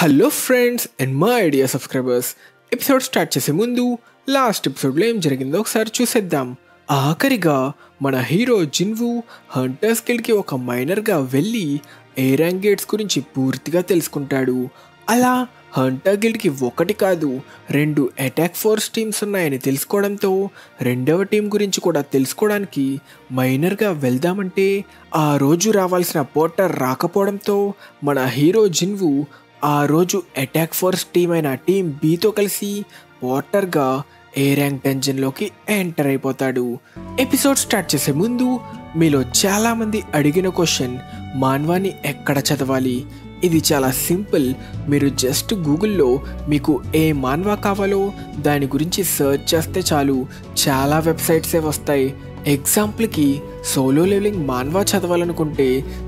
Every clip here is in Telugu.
Hello friends and my idea subscribers, episode start చేసే ముందు లాస్ట్ ఎపిసోడ్లో ఏం జరిగిందో ఒకసారి చూసేద్దాం. ఆఖరిగా మన హీరో జిన్వు హంటర్స్ గిల్డ్కి ఒక మైనర్గా వెళ్ళి ఏ ర్యాంక్ గేట్స్ గురించి పూర్తిగా తెలుసుకుంటాడు. అలా హంటర్ గిల్డ్కి ఒకటి కాదు 2 అటాక్ ఫోర్స్ టీమ్స్ ఉన్నాయని తెలుసుకోవడంతో రెండవ టీం గురించి కూడా తెలుసుకోవడానికి మైనర్గా వెళ్దామంటే ఆ రోజు రావాల్సిన పోర్టర్ రాకపోవడంతో మన హీరో జిన్వు ఆ రోజు అటాక్ ఫోర్స్ టీం అయిన టీం బితో కలిసి పోర్టర్గా ఏ ర్యాంక్ డంజన్లోకి ఎంటర్ అయిపోతాడు. ఎపిసోడ్ స్టార్ట్ చేసే ముందు మీలో చాలామంది అడిగిన క్వశ్చన్, మాన్వాని ఎక్కడ చదవాలి? ఇది చాలా సింపుల్. మీరు జస్ట్ గూగుల్లో మీకు ఏ మాన్వా కావాలో దాని గురించి సెర్చ్ చేస్తే చాలు, చాలా వెబ్సైట్సే వస్తాయి. ఎగ్జాంపుల్కి సోలో లెవెలింగ్ మాన్వా చదవాలనుకుంటే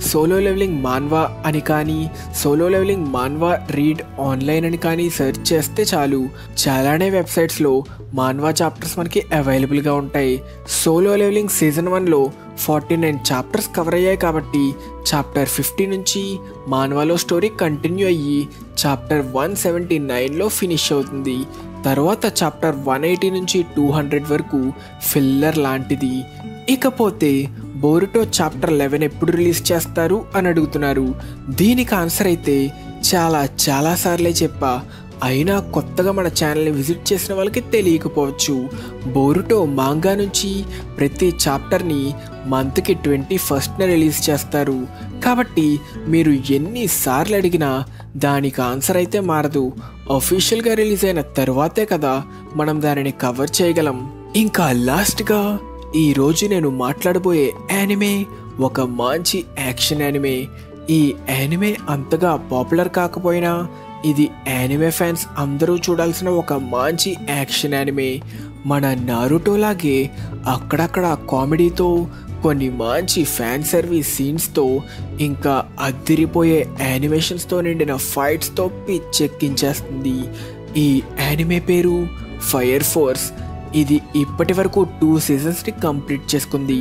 సోలో లెవెలింగ్ మాన్వా అని కానీ సోలో లెవెలింగ్ మాన్వా రీడ్ ఆన్లైన్ అని కానీ సెర్చ్ చేస్తే చాలు, చాలానే వెబ్సైట్స్లో మాన్వా చాప్టర్స్ మనకి అవైలబుల్గా ఉంటాయి. సోలో లెవెలింగ్ సీజన్ 1లో 49 చాప్టర్స్ కవర్ అయ్యాయి కాబట్టి చాప్టర్ 50 నుంచి మాన్వాలో స్టోరీ కంటిన్యూ అయ్యి చాప్టర్ 179లో ఫినిష్ అవుతుంది. తర్వాత చాప్టర్ 180 నుంచి 200 వరకు ఫిల్లర్ లాంటిది. ఇకపోతే బోరుటో చాప్టర్ 11 ఎప్పుడు రిలీజ్ చేస్తారు అని అడుగుతున్నారు. దీనికి ఆన్సర్ అయితే చాలా సార్లే చెప్పా, అయినా కొత్తగా మన ఛానల్ని విజిట్ చేసిన వాళ్ళకి తెలియకపోవచ్చు. బోరుటో మాంగా నుంచి ప్రతి చాప్టర్ని మంత్కి 21న రిలీజ్ చేస్తారు. కాబట్టి మీరు ఎన్నిసార్లు అడిగినా దానికి ఆన్సర్ అయితే మారదు. అఫీషియల్గా రిలీజ్ అయిన తర్వాతే కదా మనం దానిని కవర్ చేయగలం. ఇంకా లాస్ట్గా ఈరోజు నేను మాట్లాడబోయే యానిమే ఒక మంచి యాక్షన్ యానిమే. ఈ యానిమే అంతగా పాపులర్ కాకపోయినా ఇది యానిమే ఫ్యాన్స్ అందరూ చూడాల్సిన ఒక మంచి యాక్షన్ యానిమే. మన నారుటో లాగే అక్కడక్కడ కామెడీతో, కొన్ని మంచి ఫ్యాన్ సర్వీస్ సీన్స్తో, ఇంకా అద్దిరిపోయే యానిమేషన్స్తో నిండిన ఫైట్స్తో పిచ్చెక్కించేస్తుంది. ఈ యానిమే పేరు ఫైర్ ఫోర్స్. ఇది ఇప్పటి వరకు 2 సీజన్స్ని కంప్లీట్ చేసుకుంది.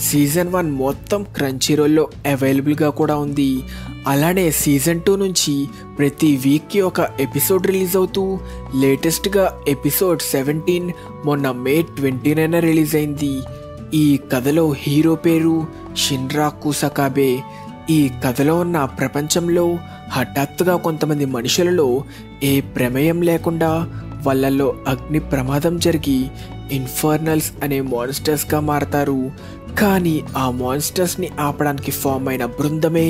సీజన్ 1 మొత్తం క్రంచీరోల్లో అవైలబుల్గా కూడా ఉంది. అలానే సీజన్ 2 నుంచి ప్రతి వీక్కి ఒక ఎపిసోడ్ రిలీజ్ అవుతూ లేటెస్ట్గా ఎపిసోడ్ 17 మొన్న మే 29న రిలీజ్ అయింది. ఈ కథలో హీరో పేరు షిన్రాకు సకాబే. ఈ కథలో ఉన్న ప్రపంచంలో హఠాత్తుగా కొంతమంది మనుషులలో ఏ ప్రమేయం లేకుండా వాళ్ళల్లో అగ్ని ప్రమాదం జరిగి ఇన్ఫర్నల్స్ అనే మాన్స్టర్స్గా మారతారు. కానీ ఆ మాన్స్టర్స్ని ఆపడానికి ఫామ్ అయిన బృందమే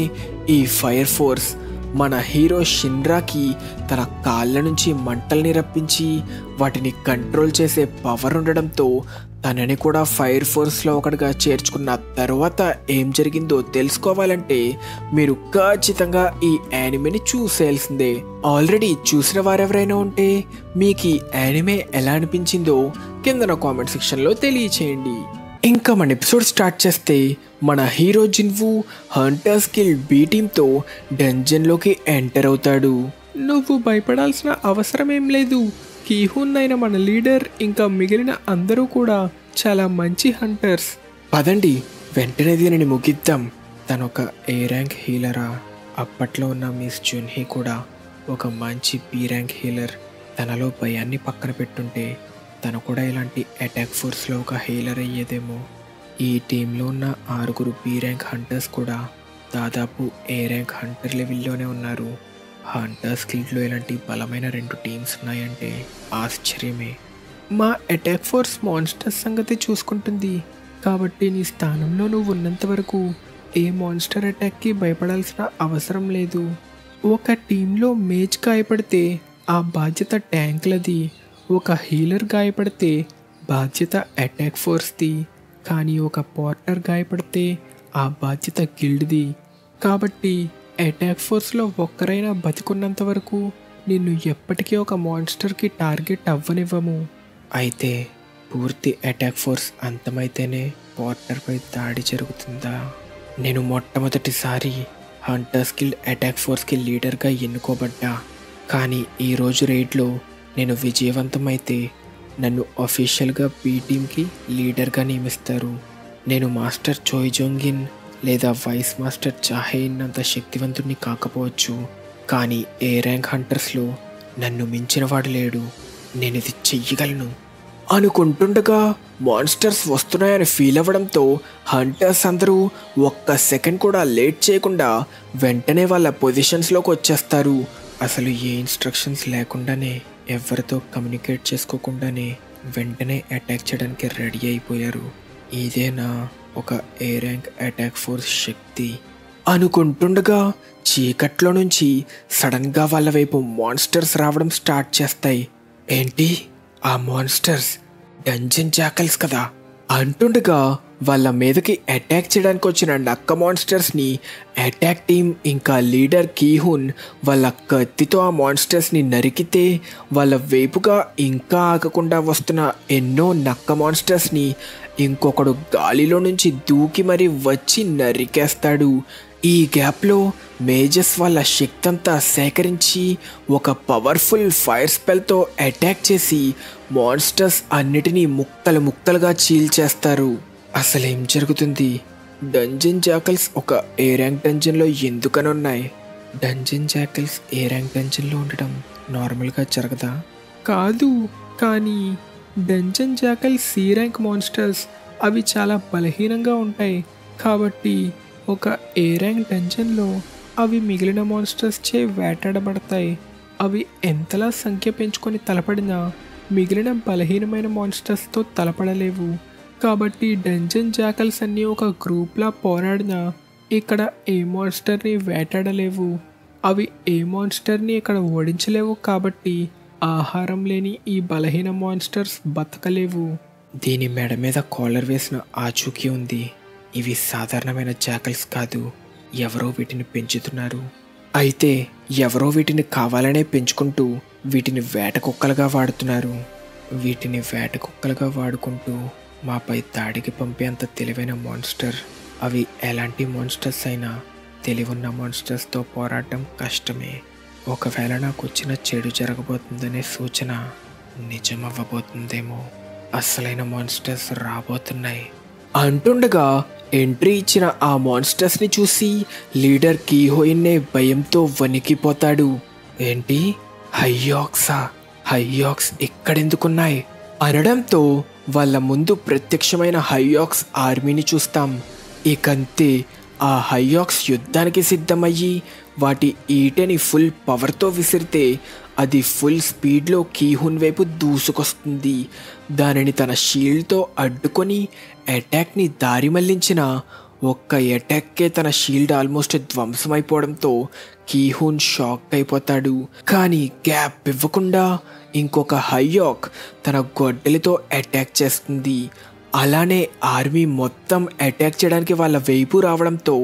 ఈ ఫైర్ ఫోర్స్. మన హీరో షిన్రాకి తన కాళ్ళ నుంచి మంటల్ని రప్పించి వాటిని కంట్రోల్ చేసే పవర్ ఉండడంతో తనని కూడా ఫైర్ ఫోర్స్లో ఒకటిగా చేర్చుకున్న తర్వాత ఏం జరిగిందో తెలుసుకోవాలంటే మీరు ఖచ్చితంగా ఈ యానిమేని చూసేయాల్సిందే. ఆల్రెడీ చూసిన వారెవరైనా ఉంటే మీకు ఈ యానిమే ఎలా అనిపించిందో కింద కామెంట్ సెక్షన్లో తెలియచేయండి. ఇంకా మన ఎపిసోడ్ స్టార్ట్ చేస్తే మన hero Jinwoo hunters guild B టీంతో డంజన్లోకి ఎంటర్ అవుతాడు. నువ్వు భయపడాల్సిన అవసరం ఏం లేదు. కీహున్ అయిన మన లీడర్ ఇంకా మిగిలిన అందరూ కూడా చాలా మంచి హంటర్స్. పదండి వెంటనే దీనిని ముగిద్దాం. తనొక ఏ ర్యాంక్ హీలరా? అప్పట్లో ఉన్న మిస్ జున్హీ కూడా ఒక మంచి బి ర్యాంక్ హీలర్. తనలో భయాన్ని పక్కన పెట్టుంటే తను కూడా ఇలాంటి అటాక్ ఫోర్స్లో ఒక హీలర్ అయ్యేదేమో. ఈ టీంలో ఉన్న 6 బి ర్యాంక్ హంటర్స్ కూడా దాదాపు ఏ ర్యాంక్ హంటర్ లెవెల్లోనే ఉన్నారు. హంటర్స్ గిల్డ్లో ఇలాంటి బలమైన 2 టీమ్స్ ఉన్నాయంటే ఆశ్చర్యమే. మా అటాక్ ఫోర్స్ మాన్స్టర్స్ సంగతి చూసుకుంటుంది కాబట్టి నీ స్థానంలో నువ్వు ఉన్నంత వరకు ఏ మాన్స్టర్ అటాక్కి భయపడాల్సిన అవసరం లేదు. ఒక టీంలో మేజ్ గాయపడితే ఆ బాధ్యత ట్యాంక్లది, ఒక హీలర్ గాయపడితే బాధ్యత అటాక్ ఫోర్స్ది, కానీ ఒక పోర్టర్ గాయపడితే ఆ బాధ్యత గిల్డ్ది. కాబట్టి అటాక్ ఫోర్స్లో ఒక్కరైనా బతికున్నంత వరకు నిన్ను ఎప్పటికీ ఒక మాన్స్టర్కి టార్గెట్ అవ్వనివ్వము. అయితే పూర్తి అటాక్ ఫోర్స్ అంతమైతేనే పోర్టర్పై దాడి జరుగుతుందా? నేను మొట్టమొదటిసారి హంటర్స్ గిల్డ్ అటాక్ ఫోర్స్కి లీడర్గా ఎన్నుకోబడ్డా. కానీ ఈరోజు రైడ్లో నేను విజయవంతమైతే నన్ను అఫీషియల్గా బి టీంకి లీడర్గా నియమిస్తారు. నేను మాస్టర్ చోయ్ జోంగిన్ లేదా వైస్ మాస్టర్ చాహేయిన్ అంత శక్తివంతుడిని కాకపోవచ్చు, కానీ ఏ ర్యాంక్ హంటర్స్లో నన్ను మించినవాడు లేడు, నేను ఇది చెయ్యగలను అనుకుంటుండగా మాన్స్టర్స్ వస్తున్నాయని ఫీల్ అవ్వడంతో హంటర్స్ అందరూ ఒక్క సెకండ్ కూడా లేట్ చేయకుండా వెంటనే వాళ్ళ పొజిషన్స్లోకి వచ్చేస్తారు. అసలు ఏ ఇన్స్ట్రక్షన్స్ లేకుండానే, ఎవరితో కమ్యూనికేట్ చేసుకోకుండానే వెంటనే అటాక్ చేయడానికి రెడీ అయిపోయారు. ఇదేనా ఒక ఏ ర్యాంక్ అటాక్ ఫోర్స్ శక్తి అనుకుంటుండగా చీకట్లో నుంచి సడన్గా వాళ్ళ వైపు మాన్స్టర్స్ రావడం స్టార్ట్ చేస్తాయి. ఏంటి ఆ మాన్స్టర్స్ డంజన్ జాకల్స్ కదా అంటుండగా వాళ్ళ మీదకి అటాక్ చేయడానికి వచ్చిన నక్క మాన్స్టర్స్ని అటాక్ టీమ్ ఇంకా లీడర్ కీహున్ వాళ్ళ కత్తితో ఆ మాన్స్టర్స్ని నరికితే వాళ్ళ వైపుగా ఇంకా ఆగకుండా వస్తున్న ఎన్నో నక్క మాన్స్టర్స్ని ఇంకొకడు గాలిలో నుంచి దూకి మరీ వచ్చి నరికేస్తాడు. ఈ గ్యాప్లో మేజస్ వాళ్ళ శక్తి అంతా సేకరించి ఒక పవర్ఫుల్ ఫైర్ స్పెల్తో అటాక్ చేసి మాన్స్టర్స్ అన్నిటినీ ముక్కలు ముక్కలుగా చీల్చేస్తారు. అసలేం జరుగుతుంది? డంజన్ జాకల్స్ ఒక ఏ ర్యాంక్ డంజన్లో ఎందుకని ఉన్నాయి? డంజన్ జాకల్స్ ఏ ర్యాంక్ డంజన్లో ఉండడం నార్మల్గా జరగదా? కాదు, కానీ dungeon jackals C rank monsters అవి చాలా బలహీనంగా ఉంటాయి. కాబట్టి ఒక ఏ ర్యాంక్ డంజన్లో అవి మిగిలిన మాన్స్టర్స్ చే వేటాడబడతాయి. అవి ఎంతలా సంఖ్య పెంచుకొని తలపడినా మిగిలిన బలహీనమైన మాన్స్టర్స్తో తలపడలేవు. కాబట్టి డంజన్ జాకల్స్ అన్నీ ఒక గ్రూప్లా పోరాడినా ఇక్కడ ఏ మాన్స్టర్ని వేటాడలేవు. అవి ఏ మాన్స్టర్ని ఇక్కడ ఓడించలేవు. కాబట్టి ఆహారం లేని ఈ బలహీన మాన్స్టర్స్ బతకలేవు. దీని మెడ మీద కాలర్ వేసిన ఆచూకీ ఉంది. ఇవి సాధారణమైన జాకల్స్ కాదు, ఎవరో వీటిని పెంచుతున్నారు. అయితే ఎవరో వీటిని కావాలనే పెంచుకుంటూ వీటిని వేట కుక్కలుగా వాడుతున్నారు. వీటిని వేట కుక్కలుగా వాడుకుంటూ మాపై దాడికి పంపేంత తెలివైన మాన్స్టర్. అవి ఎలాంటి మాన్స్టర్స్ అయినా తెలివున్న మాన్స్టర్స్తో పోరాడటం కష్టమే. ఒకవేళ నాకు వచ్చిన చెడు జరగబోతుందనే సూచన నిజమవ్వబోతుందేమో. అసలైన మాన్స్టర్స్ రాబోతున్నాయి అంటుండగా ఎంట్రీ ఇచ్చిన ఆ మాన్స్టర్స్ని చూసి లీడర్ కీహోయిన్నే భయంతో వణికిపోతాడు. ఏంటి, హైయాక్సా? హైయాక్స్ ఇక్కడెందుకున్నాయి అనడంతో వాళ్ళ ముందు ప్రత్యక్షమైన హైయాక్స్ ఆర్మీని చూస్తాం. ఇకంతే ఆ హైయాక్స్ యుద్ధానికి సిద్ధమయ్యి వాటి ఈటెని ఫుల్ పవర్తో విసిరితే అది ఫుల్ స్పీడ్లో కీహున్ వైపు దూసుకొస్తుంది. దానిని తన షీల్డ్తో అడ్డుకొని అటాక్ని దారి మళ్లించిన ఒక్క అటాక్కే తన షీల్డ్ ఆల్మోస్ట్ ధ్వంసమైపోవడంతో కీహున్ షాక్ అయిపోతాడు. కానీ గ్యాప్ ఇవ్వకుండా ఇంకొక హైయాక్ తన గొడ్డలితో అటాక్ చేస్తుంది. అలానే ఆర్మీ మొత్తం అటాక్ చేయడానికి వాళ్ళ వైపు రావడంతో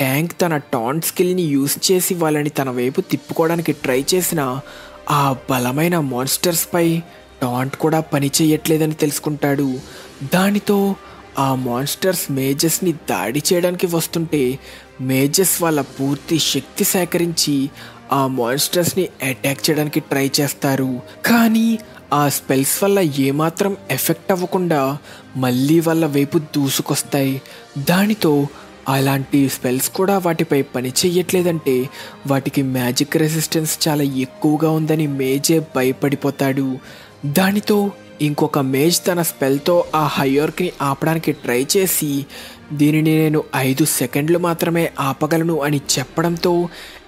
ట్యాంక్ తన టాంట్ స్కిల్ని యూజ్ చేసి వాళ్ళని తన వైపు తిప్పుకోవడానికి ట్రై చేసిన ఆ బలమైన మాన్స్టర్స్పై టాంట్ కూడా పని చేయట్లేదని తెలుసుకుంటాడు. దానితో ఆ మాన్స్టర్స్ మేజస్ని దాడి చేయడానికి వస్తుంటే మేజస్ వాళ్ళ పూర్తి శక్తి సేకరించి ఆ మాన్స్టర్స్ని అటాక్ చేయడానికి ట్రై చేస్తారు. కానీ ఆ స్పెల్స్ వల్ల ఏమాత్రం ఎఫెక్ట్ అవ్వకుండా మళ్ళీ వాళ్ళ వైపు దూసుకొస్తాయి. దానితో అలాంటి స్పెల్స్ కూడా వాటిపై పని చెయ్యట్లేదంటే వాటికి మ్యాజిక్ రెసిస్టెన్స్ చాలా ఎక్కువగా ఉందని మేజే భయపడిపోతాడు. దానితో ఇంకొక మేజ్ తన స్పెల్తో ఆ హైయార్క్ని ఆపడానికి ట్రై చేసి దీనిని నేను 5 సెకండ్లు మాత్రమే ఆపగలను అని చెప్పడంతో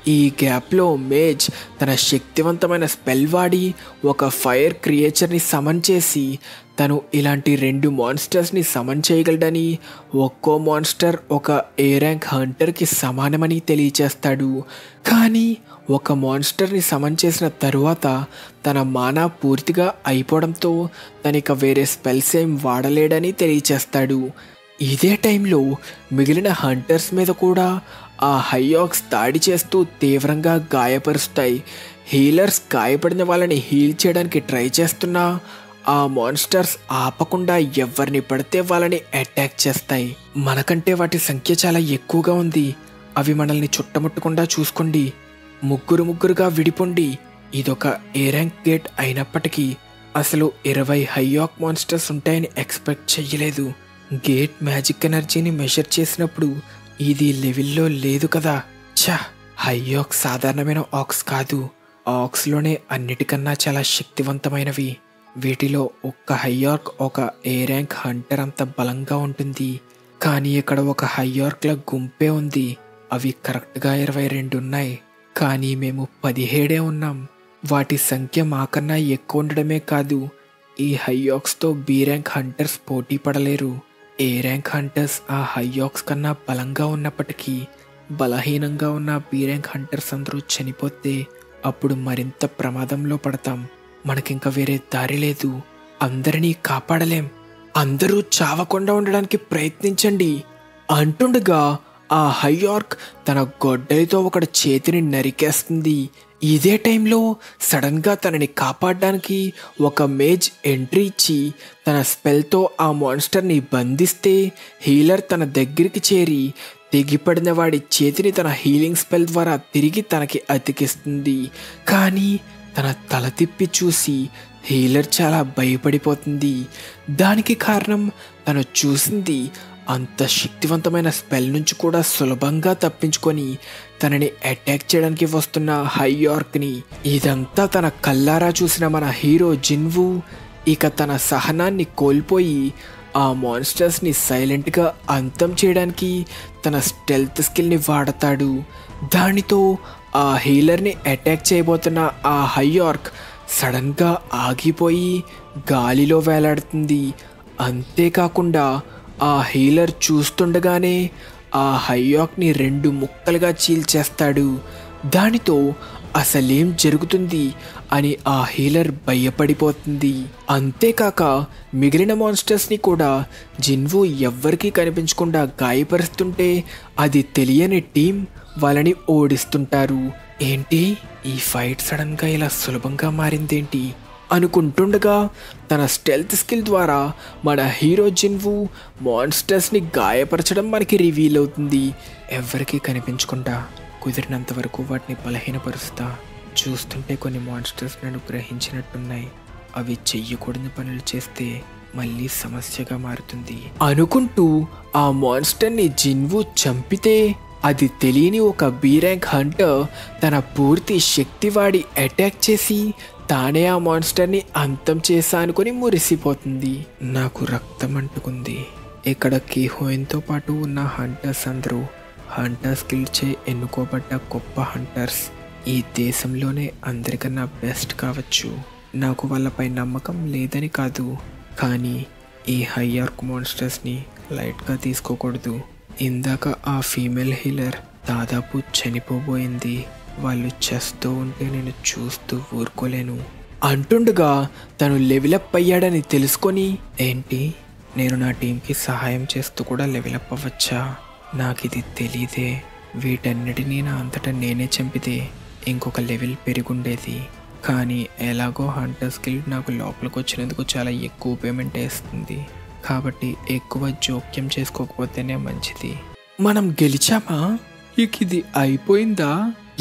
ఈ గ్యాప్లో మేజ్ తన శక్తివంతమైన స్పెల్ వాడి ఒక ఫైర్ క్రియేచర్ని సమన్ చేసి తను ఇలాంటి 2 మాన్స్టర్స్ని సమన్ చేయగలడని, ఒక్కో మాన్స్టర్ ఒక ఏ ర్యాంక్ హంటర్కి సమానమని తెలియచేస్తాడు. కానీ ఒక మాన్స్టర్ని సమన్ చేసిన తరువాత తన మానా పూర్తిగా అయిపోవడంతో తనిక వేరే స్పెల్స్ ఏం వాడలేడని తెలియచేస్తాడు. ఇదే టైంలో మిగిలిన హంటర్స్ మీద కూడా ఆ హైయాక్స్ దాడి చేస్తూ తీవ్రంగా గాయపరుస్తాయి. హీలర్స్ గాయపడిన వాళ్ళని హీల్ చేయడానికి ట్రై చేస్తున్నా ఆ మాన్స్టర్స్ ఆపకుండా ఎవరిని పడితే వాళ్ళని అటాక్ చేస్తాయి. మనకంటే వాటి సంఖ్య చాలా ఎక్కువగా ఉంది. అవి మనల్ని చుట్టముట్టకుండా చూసుకోండి. ముగ్గురుగా విడిపోండి. ఇదొక ఏ ర్యాంక్ గేట్ అయినప్పటికీ అసలు 20 హైయాక్ మాన్స్టర్స్ ఉంటాయని ఎక్స్పెక్ట్ చెయ్యలేదు. గేట్ మ్యాజిక్ ఎనర్జీని మెజర్ చేసినప్పుడు ఇది లెవెల్లో లేదు కదా. ఛా, హైయాక్స్ సాధారణమైన ఆక్స్ కాదు. ఆక్స్లోనే అన్నిటికన్నా చాలా శక్తివంతమైనవి. వీటిలో ఒక్క హైయార్క్ ఒక ఏ ర్యాంక్ హంటర్ అంత బలంగా ఉంటుంది. కానీ ఇక్కడ ఒక హైయార్క్ల గుంపే ఉంది. అవి కరెక్ట్గా 22 ఉన్నాయి. కానీ మేము 17 ఉన్నాం. వాటి సంఖ్య మాకన్నా ఎక్కువ ఉండడమే కాదు, ఈ హైయాక్స్తో బి ర్యాంక్ హంటర్స్ పోటీ పడలేరు. ఏ ర్యాంక్ హంటర్స్ ఆ హైయాక్స్ కన్నా బలంగా ఉన్నప్పటికీ బలహీనంగా ఉన్న బి ర్యాంక్ హంటర్స్ అందరూ చనిపోతే అప్పుడు మరింత ప్రమాదంలో పడతాం. మనకింక వేరే దారి లేదు. అందరినీ కాపాడలేం. అందరూ చావకుండా ఉండడానికి ప్రయత్నించండి అంటుండగా ఆ హైయార్క్ తన గొడ్డలితో ఒకటి చేతిని నరికేస్తుంది. ఇదే టైంలో సడన్గా తనని కాపాడడానికి ఒక మేజ్ ఎంట్రీ ఇచ్చి తన స్పెల్తో ఆ మాన్స్టర్ని బంధిస్తే హీలర్ తన దగ్గరికి చేరి తెగిపడిన వాడి చేతిని తన హీలింగ్ స్పెల్ ద్వారా తిరిగి తనకి అతికిస్తుంది. కానీ తన తల తిప్పి చూసి హీలర్ చాలా భయపడిపోతుంది. దానికి కారణం తను చూసింది అంత శక్తివంతమైన స్పెల్ నుంచి కూడా సులభంగా తప్పించుకొని తనని అటాక్ చేయడానికి వస్తున్న హైయార్క్ని. ఇదంతా తన కల్లారా చూసిన మన హీరో జిన్వు ఇక తన సహనాన్ని కోల్పోయి ఆ మాన్స్టర్స్ని సైలెంట్గా అంతం చేయడానికి తన స్టెల్త్ స్కిల్ని వాడతాడు. దానితో ఆ హీలర్ని అటాక్ చేయబోతున్న ఆ హైయార్క్ సడన్గా ఆగిపోయి గాలిలో వేలాడుతుంది. అంతేకాకుండా ఆ హీలర్ చూస్తుండగానే ఆ హైయార్క్ని 2 ముక్కలుగా చీల్చేస్తాడు. దానితో అసలేం జరుగుతుంది అని ఆ హీలర్ భయపడిపోతుంది. అంతేకాక మిగిలిన మాన్స్టర్స్ని కూడా జిన్వు ఎవ్వరికీ కనిపించకుండా గాయపరుస్తుంటే అది తెలియని టీం వాళ్ళని ఓడిస్తుంటారు. ఏంటి ఈ ఫైట్ సడన్గా ఇలా సులభంగా మారిందేంటి అనుకుంటుండగా తన స్టెల్త్ స్కిల్ ద్వారా మన హీరో జిన్వు మాన్స్టర్స్ని గాయపరచడం మనకి రివీల్ అవుతుంది. ఎవరికీ కనిపించకుండా కుదిరినంత వరకు వాటిని బలహీనపరుస్తా. చూస్తుంటే కొన్ని మాన్స్టర్స్ నన్ను గ్రహించినట్టున్నాయి. అవి చెయ్యకూడని పనులు చేస్తే మళ్ళీ సమస్యగా మారుతుంది అనుకుంటూ ఆ మాన్స్టర్ని జిన్వు చంపితే అది తెలియని ఒక బి ర్యాంక్ హంటర్ తన పూర్తి శక్తి వాడి అటాక్ చేసి తానే ఆ మాన్స్టర్ని అంతం చేశా అనుకుని మురిసిపోతుంది. నాకు రక్తం అంటుకుంది. ఇక్కడ కీహోయిన్తో పాటు ఉన్న హంటర్స్ అందరూ హంటర్స్ కిల్చే ఎన్నుకోబడ్డ గొప్ప హంటర్స్. ఈ దేశంలోనే అందరికన్నా బెస్ట్ కావచ్చు. నాకు వాళ్ళపై నమ్మకం లేదని కాదు, కానీ ఈ హైయార్క్ మాన్స్టర్స్ని లైట్గా తీసుకోకూడదు. ఇందాక ఆ ఫీమేల్ హీలర్ దాదాపు చనిపోబోయింది. వాళ్ళు చేస్తూ ఉంటే నేను చూస్తూ ఊరుకోలేను అంటుండగా తను లెవెలప్ అయ్యాడని తెలుసుకొని, ఏంటి నేను నా టీంకి సహాయం చేస్తూ కూడా లెవెలప్ అవ్వచ్చా? నాకు ఇది తెలీదే. వీటన్నిటినీ నా అంతటా నేనే చంపితే ఇంకొక లెవెల్ పెరుగుండేది. కానీ ఎలాగో హంటర్ స్కిల్ నాకు లోపలికి వచ్చినందుకు చాలా ఎక్కువ పేమెంట్ వేస్తుంది. కాబట్టి ఎక్కువ జోక్యం చేసుకోకపోతేనే మంచిది. మనం గెలిచామా? ఇక ఇది అయిపోయిందా?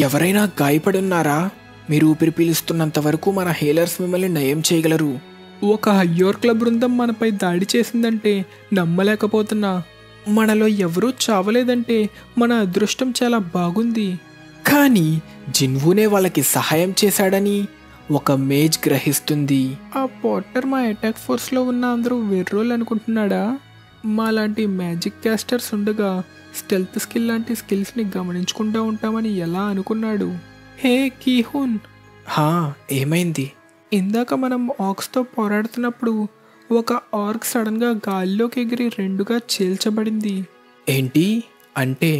ఎవరైనా గాయపడున్నారా? మీరు ఊపిరి పీలుస్తున్నంత వరకు మన హీలర్స్ మిమ్మల్ని నయం చేయగలరు. ఒక హయ్యార్క్ల బృందం మనపై దాడి చేసిందంటే నమ్మలేకపోతున్నా. మనలో ఎవరూ చావలేదంటే మన అదృష్టం చాలా బాగుంది. కానీ జిన్వునే వాళ్ళకి సహాయం చేశాడని ఒక మేజ్ గ్రహిస్తుంది. ఆ పోటర్ మా అటాక్ ఫోర్స్లో ఉన్న అందరూ వెర్రోళ్ళు అనుకుంటున్నాడా? మాలాంటి మ్యాజిక్ క్యాస్టర్స్ ఉండగా స్టెల్త్ స్కిల్ లాంటి స్కిల్స్ని గమనించుకుంటూ ఉంటామని ఎలా అనుకున్నాడు? హే కీహూన్, ఏమైంది? ఇందాక మనం ఆక్స్తో పోరాడుతున్నప్పుడు ఒక ఆర్క్ సడన్గా గాల్లోకి ఎగిరి 2గా చీల్చబడింది. ఏంటి అంటే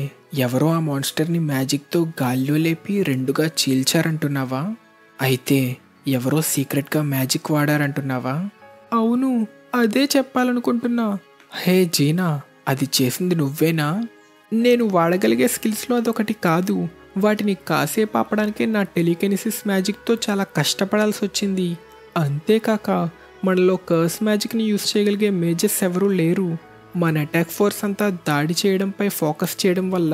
ఎవరో ఆ మాన్స్టర్ని మ్యాజిక్తో గాల్లో లేపి 2గా చీల్చారంటున్నావా? అయితే ఎవరో సీక్రెట్గా మ్యాజిక్ వాడారంటున్నావా? అవును, అదే చెప్పాలనుకుంటున్నా. హే జీనా, అది చేసింది నువ్వేనా? నేను వాడగలిగే స్కిల్స్లో అదొకటి కాదు. వాటిని కాసేపు ఆపడానికే నా టెలికెనిసిస్ మ్యాజిక్తో చాలా కష్టపడాల్సి వచ్చింది. అంతేకాక మనలో కర్స్ మ్యాజిక్ని యూజ్ చేయగలిగే మేజర్స్ ఎవరూ లేరు. మన అటాక్ ఫోర్స్ అంతా దాడి చేయడంపై ఫోకస్ చేయడం వల్ల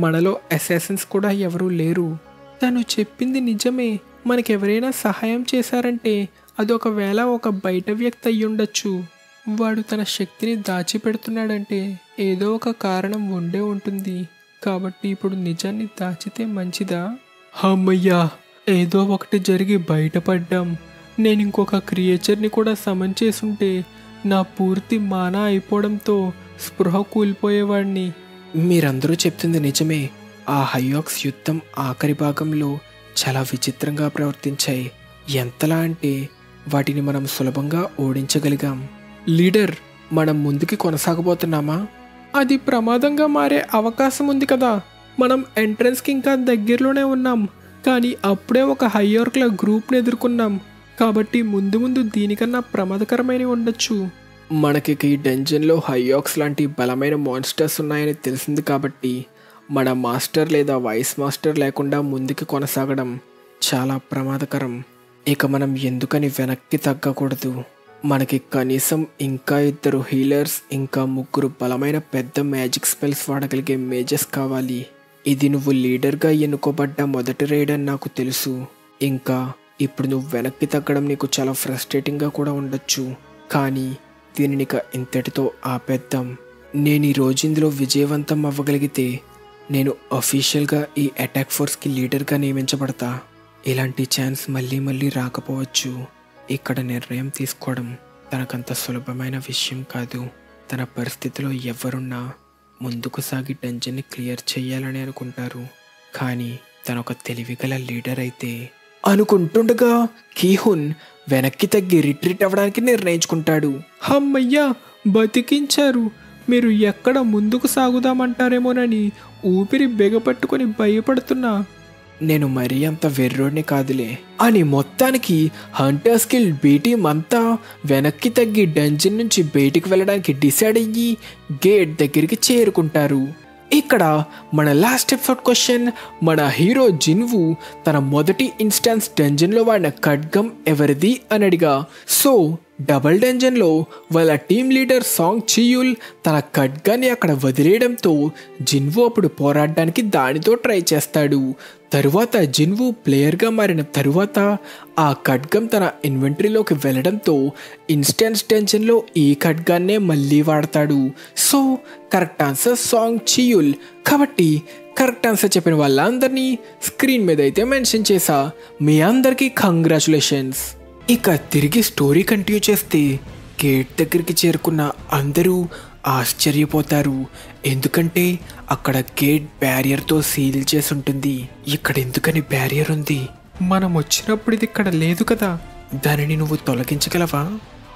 మనలో అసాసిన్స్ కూడా ఎవరూ లేరు. తను చెప్పింది నిజమే. మనకెవరైనా సహాయం చేశారంటే అదొకవేళ ఒక బయట వ్యక్తి అయ్యుండొచ్చు. వాడు తన శక్తిని దాచిపెడుతున్నాడంటే ఏదో ఒక కారణం ఉండే ఉంటుంది. కాబట్టి ఇప్పుడు నిజాన్ని దాచితే మంచిదా? అమ్మయ్యా, ఏదో ఒకటి జరిగి బయటపడ్డాం. నేను ఇంకొక క్రియేచర్ని కూడా సమన్ చేసుంటే నా పూర్తి మానా అయిపోవడంతో స్పృహ కూలిపోయేవాడిని. మీరందరూ చెప్తుంది నిజమే. ఆ హైయాక్స్ యుద్ధం ఆఖరి భాగంలో చాలా విచిత్రంగా ప్రవర్తించాయి. ఎంతలా అంటే వాటిని మనం సులభంగా ఓడించగలిగాం. లీడర్, మనం ముందుకి కొనసాగబోతున్నామా? అది ప్రమాదంగా మారే అవకాశం ఉంది కదా. మనం ఎంట్రన్స్కి ఇంకా దగ్గరలోనే ఉన్నాం, కానీ అప్పుడే ఒక హైయార్క్ల గ్రూప్ని ఎదుర్కొన్నాం. కాబట్టి ముందు ముందు దీనికన్నా ప్రమాదకరమైనవి ఉండొచ్చు. మనకి ఈ డంజన్లో హైయాక్స్ లాంటి బలమైన మాన్స్టర్స్ ఉన్నాయని తెలిసింది కాబట్టి మన మాస్టర్ లేదా వైస్ మాస్టర్ లేకుండా ముందుకు కొనసాగడం చాలా ప్రమాదకరం. ఇక మనం ఎందుకని వెనక్కి తగ్గకూడదు. మనకి కనీసం ఇంకా 2 హీలర్స్, ఇంకా 3 బలమైన పెద్ద మ్యాజిక్ స్పెల్స్ వాడగలిగే మేజెస్ కావాలి. ఇది నువ్వు లీడర్గా ఎన్నుకోబడ్డ మొదటి రైడ్ అని నాకు తెలుసు. ఇంకా ఇప్పుడు నువ్వు వెనక్కి తగ్గడం నీకు చాలా ఫ్రస్ట్రేటింగ్గా కూడా ఉండొచ్చు. కానీ దీనినిక ఇంతటితో ఆపేద్దాం. నేను ఈ రోజు ఇందులో విజయవంతం అవ్వగలిగితే నేను అఫీషియల్గా ఈ అటాక్ ఫోర్స్కి లీడర్గా నియమించబడతా. ఇలాంటి ఛాన్స్ మళ్ళీ మళ్ళీ రాకపోవచ్చు. ఇక్కడ నిర్ణయం తీసుకోవడం తనకంత సులభమైన విషయం కాదు. తన పరిస్థితిలో ఎవరున్నా ముందుకు సాగి డంజన్ని క్లియర్ చేయాలని అనుకుంటారు. కానీ తనొక తెలివిగల లీడర్ అయితే అనుకుంటుండగా కీహున్ వెనక్కి తగ్గి రిట్రీట్ అవ్వడానికి నిర్ణయించుకుంటాడు. అమ్మయ్యా, బతికించారు. మీరు ఎక్కడ ముందుకు సాగుదామంటారేమోనని ఊపిరి బిగపట్టుకొని భయపడుతున్నా. నేను మరీ అంత వెర్రోడిని కాదులే అని మొత్తానికి హంటర్స్ గిల్డ్ బి టీం అంతా వెనక్కి తగ్గి డంజన్ నుంచి బయటికి వెళ్ళడానికి డిసైడ్ అయ్యి గేట్ దగ్గరికి చేరుకుంటారు. ఇక్కడ మన లాస్ట్ ఎపిసోడ్ క్వశ్చన్, మన హీరో జిన్వు తన మొదటి ఇన్స్టాన్స్ డంజన్లో వాడిన ఖడ్గం ఎవరిది అని అడిగా. సో డబుల్ డంజన్లో వాళ్ళ టీం లీడర్ సాంగ్ చియుల్ తన ఖడ్గాన్ని అక్కడ వదిలేయడంతో జిన్వు అప్పుడు పోరాడడానికి దానితో ట్రై చేస్తాడు. తరువాత జిన్వు ప్లేయర్గా మారిన తరువాత ఆ ఖడ్గం తన ఇన్వెంటరీలోకి వెళ్ళడంతో ఇన్స్టాన్స్ డంజన్లో ఈ ఖడ్గాన్నే మళ్ళీ వాడతాడు. So correct answer Song Chiyul. కాబట్టి కరెక్ట్ ఆన్సర్ చెప్పిన వాళ్ళందరినీ స్క్రీన్ మీద అయితే మెన్షన్ చేశా. మీ అందరికీ కంగ్రాచులేషన్స్. ఇక తిరిగి స్టోరీ కంటిన్యూ చేస్తే గేట్ దగ్గరికి చేరుకున్న అందరూ ఆశ్చర్యపోతారు. ఎందుకంటే అక్కడ గేట్ బ్యారియర్తో సీల్ చేసి ఉంటుంది. ఇక్కడ ఎందుకని బ్యారియర్ ఉంది? మనం వచ్చినప్పుడు ఇది ఇక్కడ లేదు కదా. దానిని నువ్వు తొలగించగలవా?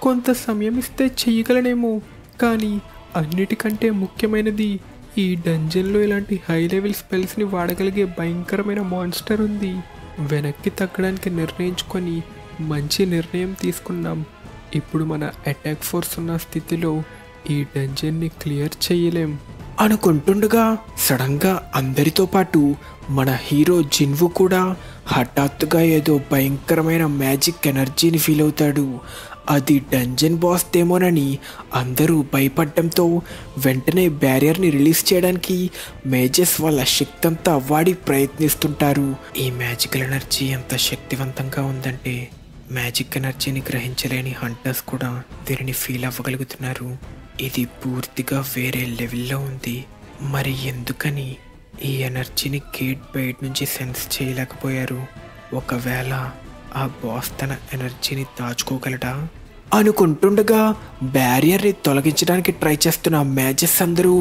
కొంత సమయం ఇస్తే చెయ్యగలనేమో, కానీ అన్నిటికంటే ముఖ్యమైనది ఈ డంజన్లో ఇలాంటి హై లెవెల్ స్పెల్స్ని వాడగలిగే భయంకరమైన మాన్స్టర్ ఉంది. వెనక్కి తగ్గడానికి నిర్ణయించుకొని మంచి నిర్ణయం తీసుకున్నాం. ఇప్పుడు మన అటాక్ ఫోర్స్ ఉన్న స్థితిలో ఈ డంజన్ని క్లియర్ చేయలేం అనుకుంటుండగా సడన్గా అందరితో పాటు మన హీరో జిన్వు కూడా హఠాత్తుగా ఏదో భయంకరమైన మ్యాజిక్ ఎనర్జీని ఫీల్ అవుతాడు. అది డంజన్ బాస్ దేమోనని అందరూ భయపడడంతో వెంటనే బ్యారియర్ని రిలీజ్ చేయడానికి మేజెస్ వాళ్ళ శక్తి అంతా వాడి ప్రయత్నిస్తుంటారు. ఈ మ్యాజికల్ ఎనర్జీ ఎంత శక్తివంతంగా ఉందంటే మ్యాజిక్ ఎనర్జీని గ్రహించలేని హంటర్స్ కూడా దీనిని ఫీల్ అవ్వగలుగుతున్నారు. ఇది పూర్తిగా వేరే లెవెల్లో ఉంది. మరి ఎందుకని ఈ ఎనర్జీని గేట్ బయట నుంచి సెన్స్ చేయలేకపోయారు? ఒకవేళ ఆ బాస్ తన ఎనర్జీని దాచుకోగలడా అనుకుంటుండగా బ్యారియర్ని తొలగించడానికి ట్రై చేస్తున్న మ్యాజెస్ అందరూ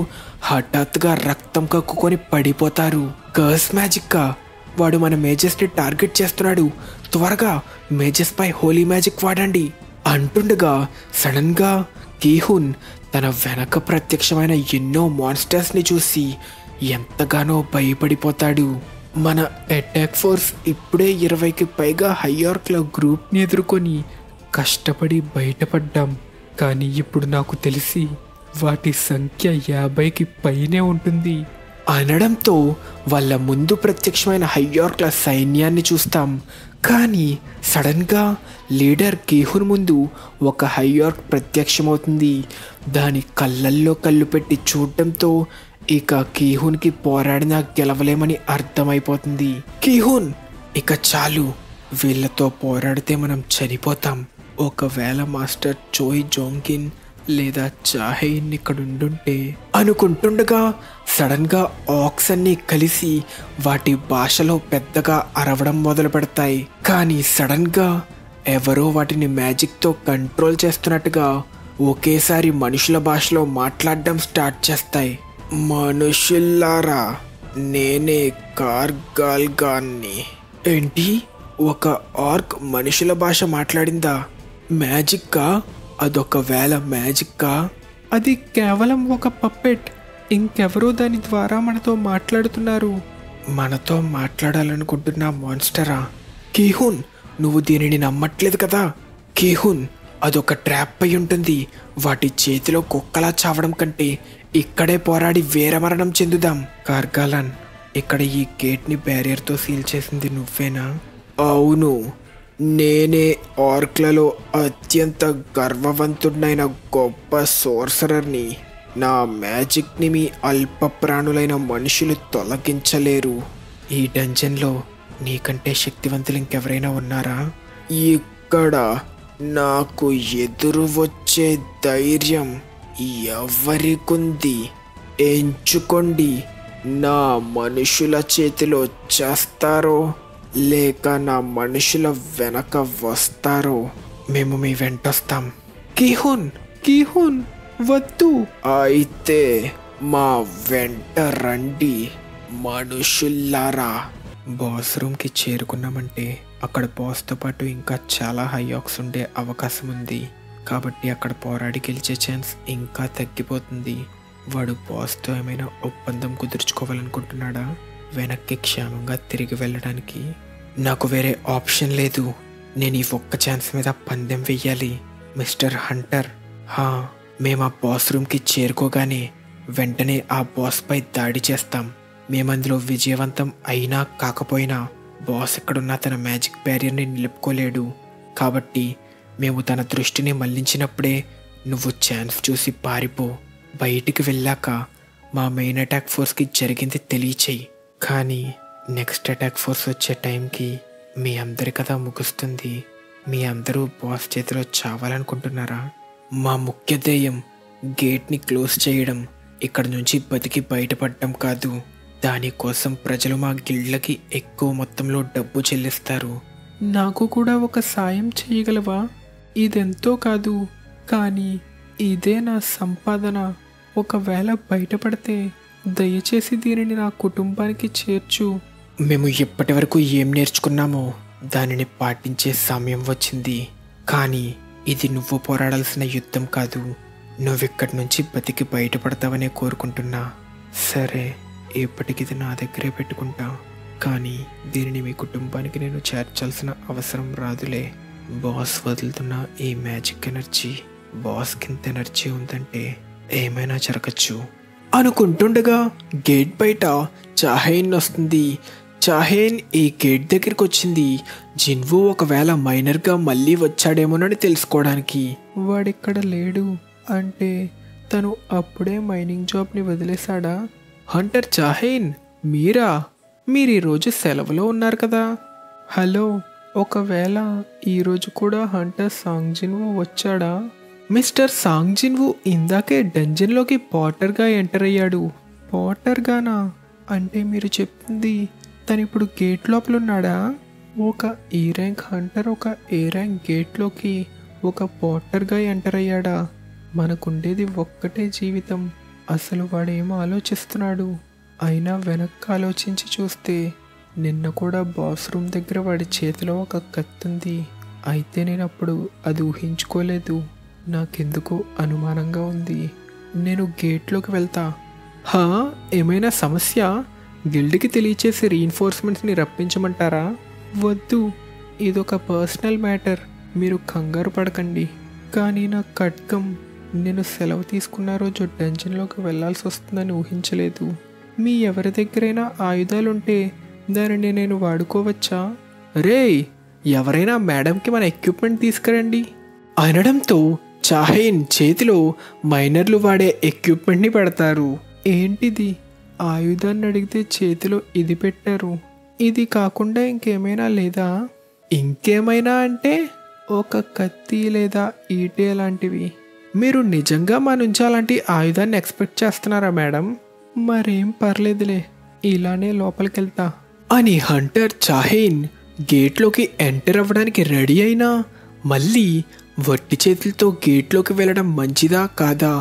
హఠాత్తుగా రక్తం కక్కుకొని పడిపోతారు. కర్స్ మ్యాజిక్కా? వాడు మన మేజెస్ని టార్గెట్ చేస్తున్నాడు. త్వరగా మేజెస్ పై హోలీ మ్యాజిక్ వాడండి అంటుండగా సడన్గా కీహున్ తన వెనక ప్రత్యక్షమైన ఎన్నో మాన్స్టర్స్ని చూసి ఎంతగానో భయపడిపోతాడు. మన అటాక్ ఫోర్స్ ఇప్పుడే 20కి పైగా హైయార్క్ల గ్రూప్ని ఎదుర్కొని కష్టపడి బయటపడ్డాం. కానీ ఇప్పుడు నాకు తెలిసి వాటి సంఖ్య 50కి పైనే ఉంటుంది అనడంతో వాళ్ళ ముందు ప్రత్యక్షమైన హైయార్క్ల సైన్యాన్ని చూస్తాం. కానీ సడన్గా లీడర్ కీహున్ ముందు ఒక హైయార్క్ ప్రత్యక్షమవుతుంది. దాని కళ్ళల్లో కళ్ళు పెట్టి చూడటంతో ఇక కీహున్కి పోరాడినా గెలవలేమని అర్థమైపోతుంది. కీహున్, ఇక చాలు, వీళ్ళతో పోరాడితే మనం చనిపోతాం. ఒకవేళ మాస్టర్ చోయ్ జోంగిన్ లేదా చాహేన్ ఇక్కడుండుంటే అనుకుంటుండగా సడన్గా ఆక్స్ అన్నీ కలిసి వాటి భాషలో పెద్దగా అరవడం మొదలు పెడతాయి. కానీ సడన్గా ఎవరో వాటిని మ్యాజిక్తో కంట్రోల్ చేస్తున్నట్టుగా ఒకేసారి మనుషుల భాషలో మాట్లాడడం స్టార్ట్ చేస్తాయి. మనుషుల్లారా, నేనే కార్గాల్గాన్ని. ఏంటి, ఒక ఆర్క్ మనుషుల భాష మాట్లాడిందా? మ్యాజిక్కా? అదొకవేళ మ్యాజిక్కా? అది కేవలం ఒక పప్పెట్. ఇంకెవరో దాని ద్వారా మనతో మాట్లాడుతున్నారు. మనతో మాట్లాడాలనుకుంటున్న మాన్స్టరా? కీహున్, నువ్వు దీనిని నమ్మట్లేదు కదా? కీహున్, అదొక ట్రాప్ అయి ఉంటుంది. వాటి చేతిలో కుక్కలా చావడం కంటే ఇక్కడే పోరాడి వీరమరణం చెందుదాం. కార్గాలన్, ఇక్కడ ఈ గేట్ని బ్యారియర్తో సీల్ చేసింది నువ్వేనా? అవును, నేనే ఆర్క్లలో అత్యంత గర్వవంతుడైన గొప్ప సోర్సరర్ని. నా మ్యాజిక్ని మీ అల్ప ప్రాణులైన మనుషులు తొలగించలేరు. ఈ డంజన్లో నీకంటే శక్తివంతులు ఇంకెవరైనా ఉన్నారా? ఇక్కడ నాకు ఎదురు వచ్చే ధైర్యం ఎవరికుంది? ఎంచుకోండి, నా మనుషుల చేతిలో చేస్తారో లేక నా మనుషుల వెనక వస్తారో. మేము మీ వెంటొస్తాం. కీహున్, కీహున్, వద్దు. అయితే మా వెంట రండి మనుషుల్లారా. బాస్ రూమ్కి చేరుకున్నామంటే అక్కడ బాస్తో పాటు ఇంకా చాలా హైయాక్స్ ఉండే అవకాశం ఉంది. కాబట్టి అక్కడ పోరాడి గెలిచే ఛాన్స్ ఇంకా తగ్గిపోతుంది. వాడు బాస్తో ఏమైనా ఒప్పందం కుదుర్చుకోవాలనుకుంటున్నాడా వెనక్కి క్షేమంగా తిరిగి వెళ్ళడానికి? నాకు వేరే ఆప్షన్ లేదు. నేను ఈ ఒక్క ఛాన్స్ మీద పందెం వెయ్యాలి. మిస్టర్ హంటర్, మేము ఆ బాస్ రూమ్కి చేరుకోగానే వెంటనే ఆ బాస్పై దాడి చేస్తాం. మేమందులో విజయవంతం అయినా కాకపోయినా బాస్ ఎక్కడున్నా తన మ్యాజిక్ బ్యారియర్ని నిలుపుకోలేడు. కాబట్టి మేము తన దృష్టిని మళ్లించినప్పుడే నువ్వు ఛాన్స్ చూసి పారిపో. బయటికి వెళ్ళాక మా మెయిన్ అటాక్ ఫోర్స్కి జరిగింది తెలియచేయి. కానీ నెక్స్ట్ అటాక్ ఫోర్స్ వచ్చే టైంకి మీ అందరి కథ ముగుస్తుంది. మీ అందరూ బాస్ చేతిలో చావాలనుకుంటున్నారా? మా ముఖ్య ధ్యేయం గేట్ని క్లోజ్ చేయడం, ఇక్కడ నుంచి బతికి బయటపడటం కాదు. దానికోసం ప్రజలు మా గిల్డ్లకి ఎక్కువ మొత్తంలో డబ్బు చెల్లిస్తారు. నాకు కూడా ఒక సాయం చేయగలవా? ఇదెంతో కాదు, కానీ ఇదే నా సంపాదన. ఒకవేళ బయటపడితే దయచేసి దీనిని నా కుటుంబానికి చేర్చు. మేము ఇప్పటి వరకు ఏం నేర్చుకున్నామో దానిని పాటించే సమయం వచ్చింది. కానీ ఇది నువ్వు పోరాడాల్సిన యుద్ధం కాదు. నువ్విక్కడి నుంచి బతికి బయటపడతావనే కోరుకుంటున్నా. సరే, ఇప్పటికిది నా దగ్గరే పెట్టుకుంటా. కానీ దీనిని మీ కుటుంబానికి నేను చేర్చాల్సిన అవసరం రాదులే. బాస్ వదులుతున్న ఈ మ్యాజిక్ ఎనర్జీ బాస్కింత ఎనర్జీ ఉందంటే ఏమైనా జరగచ్చు అనుకుంటుండగా గేట్ బయట చాహేన్ వస్తుంది. చాహేన్ ఈ గేట్ దగ్గరికి వచ్చింది జిన్వు ఒకవేళ మైనర్గా మళ్ళీ వచ్చాడేమోనని తెలుసుకోవడానికి. వాడిక్కడ లేడు అంటే తను అప్పుడే మైనింగ్ జాబ్ని వదిలేశాడా? హంటర్ చాహేన్, మీరా? మీరు ఈరోజు సెలవులో ఉన్నారు కదా? హలో, ఒకవేళ ఈరోజు కూడా హంటర్ సాంగ్ జిన్వు వచ్చాడా? మిస్టర్ సాంగ్ జిన్వు ఇందాకే డంజన్లోకి పాటర్గా ఎంటర్ అయ్యాడు. పాటర్గానా? అంటే మీరు చెప్తుంది తను ఇప్పుడు గేట్ లోపల ఉన్నాడా? ఒక ఈ ర్యాంక్ హంటర్ ఒక ఏ ర్యాంక్ గేట్లోకి ఒక పాటర్గా ఎంటర్ అయ్యాడా? మనకుండేది ఒక్కటే జీవితం. అసలు వాడేమో ఆలోచిస్తున్నాడు? అయినా వెనక్కి ఆలోచించి చూస్తే నిన్న కూడా బాస్ రూమ్ దగ్గర వాడి చేతిలో ఒక కత్తుంది. అయితే నేను అప్పుడు అది ఊహించుకోలేదు. నాకెందుకో అనుమానంగా ఉంది. నేను గేట్లోకి వెళ్తా. ఏమైనా సమస్య? గిల్డ్కి తెలియచేసి రీఇన్ఫోర్స్మెంట్స్ని రప్పించమంటారా? వద్దు, ఇదొక పర్సనల్ మ్యాటర్. మీరు కంగారు పడకండి. కానీ నా ఖడ్గం నేను సెలవు తీసుకున్న రోజు డంజన్లోకి వెళ్లాల్సి వస్తుందని ఊహించలేదు. మీ ఎవరి దగ్గరైనా ఆయుధాలుంటే దానిని నేను వాడుకోవచ్చా? రేయ్, ఎవరైనా మేడంకి మన ఎక్విప్మెంట్ తీసుకురండి అనడంతో చాహేన్ చేతిలో మైనర్లు వాడే ఎక్విప్మెంట్ని పెడతారు. ఏంటిది? ఆయుధాన్ని అడిగితే చేతిలో ఇది పెట్టారు. ఇది కాకుండా ఇంకేమైనా లేదా? ఇంకేమైనా అంటే ఒక కత్తి లేదా ఈటే లాంటివి. మీరు నిజంగా మా నుంచి అలాంటి ఆయుధాన్ని ఎక్స్పెక్ట్ చేస్తున్నారా మేడం? మరేం పర్లేదులే, ఇలానే లోపలికి వెళ్తా అని హంటర్ చాహీన్ గేట్లోకి ఎంటర్ అవ్వడానికి రెడీ అయినా మళ్ళీ వట్టి చేతులతో గేట్లోకి వెళ్ళడం మంచిదా కాదా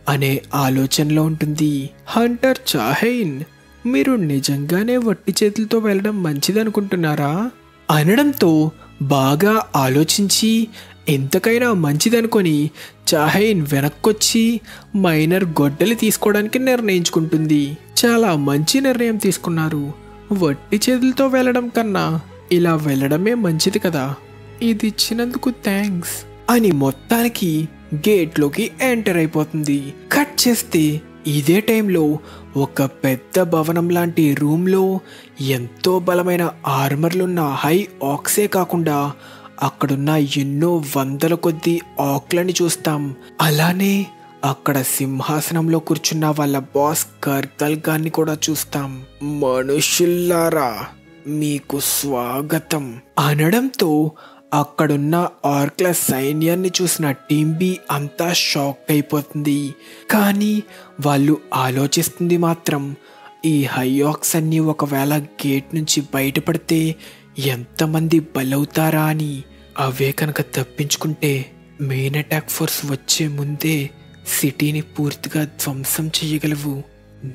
అనే ఆలోచనలో ఉంటుంది. హంటర్ చాహీన్, మీరు నిజంగానే వట్టి చేతులతో వెళ్ళడం మంచిదనుకుంటున్నారా అనడంతో బాగా ఆలోచించి ఎంతకైనా మంచిదనుకొని చాహీన్ వెనక్కొచ్చి మైనర్ గొడ్డలి తీసుకోవడానికి నిర్ణయించుకుంటుంది. చాలా మంచి నిర్ణయం తీసుకున్నారు. వట్టి చేతులతో వెళ్ళడం కన్నా ఇలా వెళ్ళడమే మంచిది కదా, ఇది ఇచ్చినందుకు థ్యాంక్స్ అని మొత్తానికి గేట్లోకి ఎంటర్ అయిపోతుంది. కట్ చేస్తే ఇదే టైంలో ఒక పెద్ద భవనం లాంటి రూమ్లో ఎంతో బలమైన ఆర్మర్లున్న హై ఆక్సే కాకుండా అక్కడున్న ఎన్నో వందల కొద్ది ఆక్లని చూస్తాం. అలానే అక్కడ సింహాసనంలో కూర్చున్న వాళ్ళ బాస్ కర్తల్ గాన్ని కూడా చూస్తాం. మనుషుల్లారా, మీకు స్వాగతం అనడంతో అక్కడున్న ఆర్క్ల సైన్యాన్ని చూసిన టీమ్ బి అంతా షాక్ అయిపోతుంది. కానీ వాళ్ళు ఆలోచిస్తుంది మాత్రం ఈ హైఆక్స్ అన్ని ఒకవేళ గేట్ నుంచి బయటపడితే ఎంతమంది బలవుతారా అని. అవే కనుక తప్పించుకుంటే మెయిన్ అటాక్ ఫోర్స్ వచ్చే ముందే సిటీని పూర్తిగా ధ్వంసం చేయగలవు.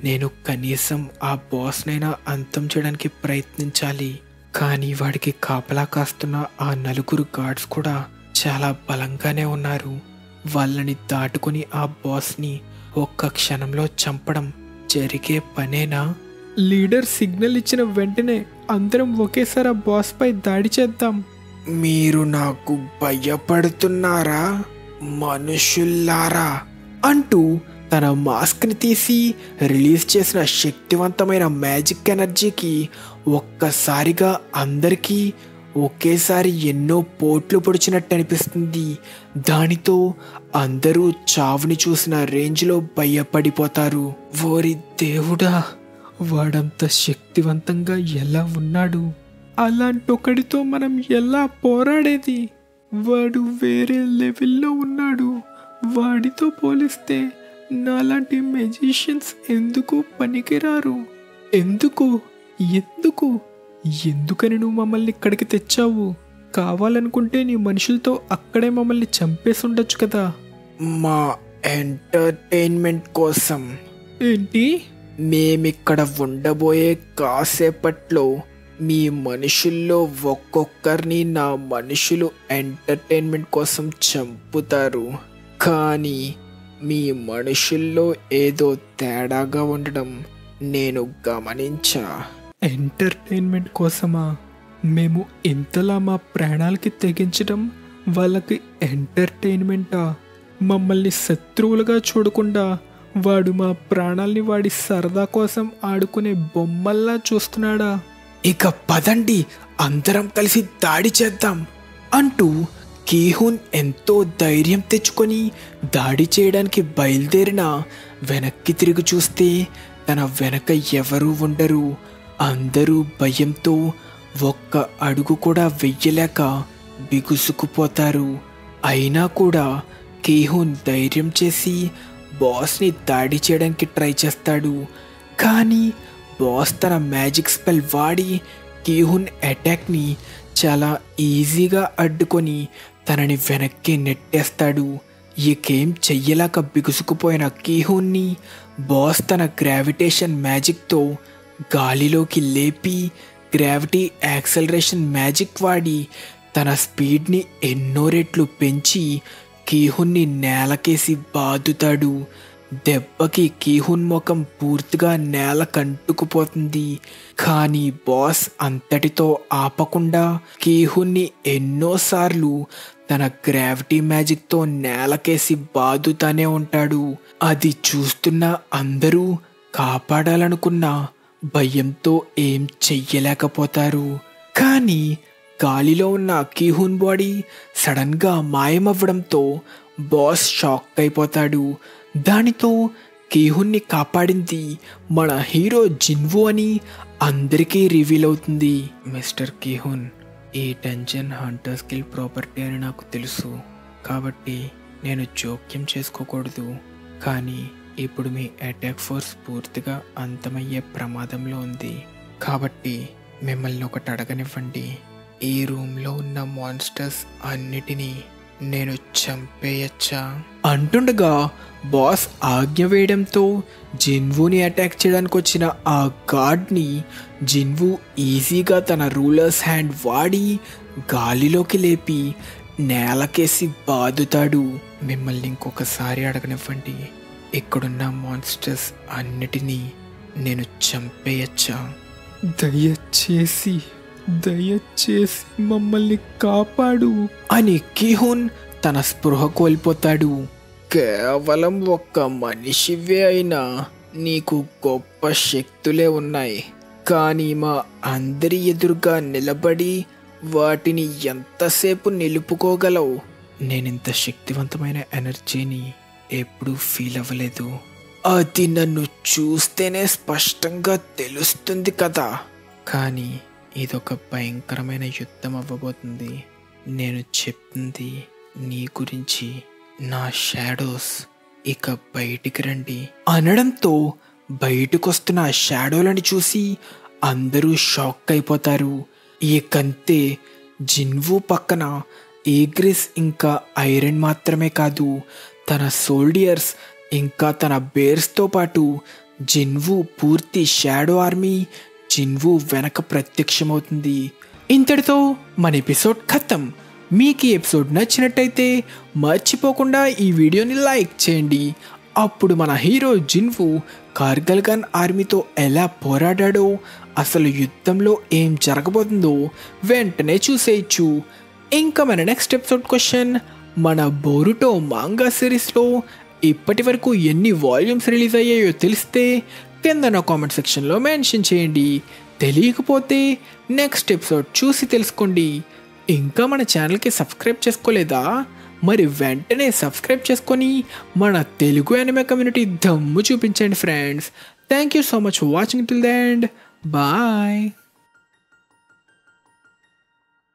నేను కనీసం ఆ బాస్నైనా అంతం చేయడానికి ప్రయత్నించాలి. కానీ వాడికి కాపలా కాస్తున్న ఆ నలుగురు గార్డ్స్ కూడా చాలా బలంగానే ఉన్నారు. వాళ్ళని దాటుకుని ఆ బాస్ని ఒక్క క్షణంలో చంపడం జరిగే పనేనా? లీడర్ సిగ్నల్ ఇచ్చిన వెంటనే అందరం ఒకేసారి ఆ బాస్ పై దాడి చేద్దాం. మీరు నాకు భయపడుతున్నారా మనుషుల్లారా అంటూ తన మాస్క్ని తీసి రిలీజ్ చేసిన శక్తివంతమైన మ్యాజిక్ ఎనర్జీకి ఒక్కసారిగా అందరికీ ఒకేసారి ఎన్నో పోట్లు పొడిచినట్టు అనిపిస్తుంది. దానితో అందరూ చావుని చూసిన రేంజ్లో భయపడిపోతారు. ఓరి దేవుడా, వాడంత శక్తివంతంగా ఎలా ఉన్నాడు? అలాంటొకడితో మనం ఎలా పోరాడేది? వాడు వేరే లెవెల్లో ఉన్నాడు. వాడితో పోలిస్తే నాలాంటి మెజిషియన్స్ ఎందుకు పనికిరారు? ఎందుకని నువ్వు మమ్మల్ని ఇక్కడికి తెచ్చావు? కావాలనుకుంటే నీ మనుషులతో అక్కడే మమ్మల్ని చంపేసి ఉండొచ్చు కదా. మా ఎంటర్టైన్మెంట్ కోసం. ఏంటి? మేమిక్కడ ఉండబోయే కాసేపట్లో మీ మనుషుల్లో ఒక్కొక్కరిని నా మనుషులు ఎంటర్టైన్మెంట్ కోసం చంపుతారు. కానీ మీ మనుషుల్లో ఏదో తేడాగా ఉండడం నేను గమనించా. ఎంటర్టైన్మెంట్ కోసమా? మేము ఇంతలా మా ప్రాణాలకి తెగించడం వాళ్ళకి ఎంటర్టైన్మెంటా? మమ్మల్ని శత్రువులుగా చూడకుండా వాడు మా ప్రాణాల్ని వాడి సరదా కోసం ఆడుకునే బొమ్మల్లా చూస్తున్నాడా? ఇక పదండి, అందరం కలిసి దాడి చేద్దాం అంటూ కీహూన్ ఎంతో ధైర్యం తెచ్చుకొని దాడి చేయడానికి బయలుదేరినా వెనక్కి తిరిగి చూస్తే తన వెనక ఎవరూ ఉండరు. అందరూ భయంతో ఒక్క అడుగు కూడా వెయ్యలేక బిగుసుకుపోతారు. అయినా కూడా కీహూన్ ధైర్యం చేసి బాస్ని దాడి చేయడానికి ట్రై చేస్తాడు. కానీ బాస్ తన మ్యాజిక్ స్పెల్ వాడి కీహూన్ అటాక్ని చాలా ఈజీగా అడ్డుకొని తనని వెనక్కి నెట్టేస్తాడు. ఇకేం చెయ్యలేక బిగుసుకుపోయిన కీహూన్ని బాస్ తన గ్రావిటేషన్ మ్యాజిక్తో గాలిలోకి లేపి గ్రావిటీ యాక్సలరేషన్ మ్యాజిక్ వాడి తన స్పీడ్ని ఎన్నో రెట్లు పెంచి కీహూన్ని నేలకేసి బాదుతాడు. దెబ్బకి కీహూన్ ముఖం పూర్తిగా నేల కంటుకుపోతుంది. కానీ బాస్ అంతటితో ఆపకుండా కీహూన్ని ఎన్నోసార్లు తన గ్రావిటీ మ్యాజిక్తో నేలకేసి బాదుతానే ఉంటాడు. అది చూస్తున్న అందరూ కాపాడాలనుకున్నా భయంతో ఏం చెయ్యలేకపోతారు. కానీ గాలిలో ఉన్న కీహూన్ బాడీ సడన్గా మాయమవ్వడంతో బాస్ షాక్ అయిపోతాడు. దానితో కీహూన్ని కాపాడింది మన హీరో జిన్వూ అని అందరికీ రివీల్ అవుతుంది. మిస్టర్ కీహూన్, ఈ టెన్షన్ హంటర్ స్కిల్ ప్రాపర్టీ అని నాకు తెలుసు, కాబట్టి నేను జోక్యం చేసుకోకూడదు, కానీ ఇప్పుడు మీ అటాక్ ఫోర్స్ పూర్తిగా అంతమయ్యే ప్రమాదంలో ఉంది. కాబట్టి మిమ్మల్ని ఒకటి అడగనివ్వండి. ఈ రూమ్లో ఉన్న మాన్స్టర్స్ అన్నిటినీ నేను చంపేయచ్చా అంటుండగా బాస్ ఆజ్ఞ వేయడంతో జిన్వుని అటాక్ చేయడానికి వచ్చిన ఆ గార్డ్ని జిన్వు ఈజీగా తన రూలర్స్ హ్యాండ్ వాడి గాలిలోకి లేపి నేలకేసి బాదుతాడు. మిమ్మల్ని ఇంకొకసారి అడగనివ్వండి, ఇక్కడున్న మాన్స్టర్స్ అన్నిటినీ నేను చంపేయచ్చా? దయచేసి దయచేసి మమ్మల్ని కాపాడు అని కిహున్ తన స్పృహ కోల్పోతాడు. కేవలం ఒక్క మనిషివే అయినా నీకు గొప్ప శక్తులే ఉన్నాయి, కానీ మా అందరి ఎదురుగా నిలబడి వాటిని ఎంతసేపు నిలుపుకోగలవు? నేనింత శక్తివంతమైన ఎనర్జీని ఎప్పుడూ ఫీల్ అవ్వలేదు. అది నన్ను చూస్తేనే స్పష్టంగా తెలుస్తుంది కదా. కానీ ఇదొక భయంకరమైన యుద్ధం అవ్వబోతుంది. నేను చెప్తుంది నీ గురించి. నా షాడోస్, ఇక బయటికి రండి అనడంతో బయటకొస్తున్న షాడోలను చూసి అందరూ షాక్ అయిపోతారు. ఇకంతే జిన్వు పక్కన ఈగ్రిస్ ఇంకా ఐరన్ మాత్రమే కాదు, తన సోల్డియర్స్ ఇంకా తన బేర్స్తో పాటు జిన్వు పూర్తి షాడో ఆర్మీ జిన్వు వెనక ప్రత్యక్షమవుతుంది. ఇంతటితో మన ఎపిసోడ్ ఖతం. మీకు ఈ ఎపిసోడ్ నచ్చినట్టయితే మర్చిపోకుండా ఈ వీడియోని లైక్ చేయండి. అప్పుడు మన హీరో జిన్వు కార్గిల్ గన్ ఆర్మీతో ఎలా పోరాడాడో, అసలు యుద్ధంలో ఏం జరగబోతుందో వెంటనే చూసేయచ్చు. ఇంకా మన నెక్స్ట్ ఎపిసోడ్ క్వశ్చన్, మన బోరుటో మాంగా సిరీస్లో ఇప్పటి వరకు ఎన్ని వాల్యూమ్స్ రిలీజ్ అయ్యాయో తెలిస్తే కింద నా కామెంట్ సెక్షన్లో మెన్షన్ చేయండి. తెలియకపోతే నెక్స్ట్ ఎపిసోడ్ చూసి తెలుసుకోండి. ఇంకా మన ఛానల్కి సబ్స్క్రైబ్ చేసుకోలేదా? మరి వెంటనే సబ్స్క్రైబ్ చేసుకొని మన తెలుగు యానిమే కమ్యూనిటీ దమ్ము చూపించండి friends. Thank you so much for watching till the end. Bye.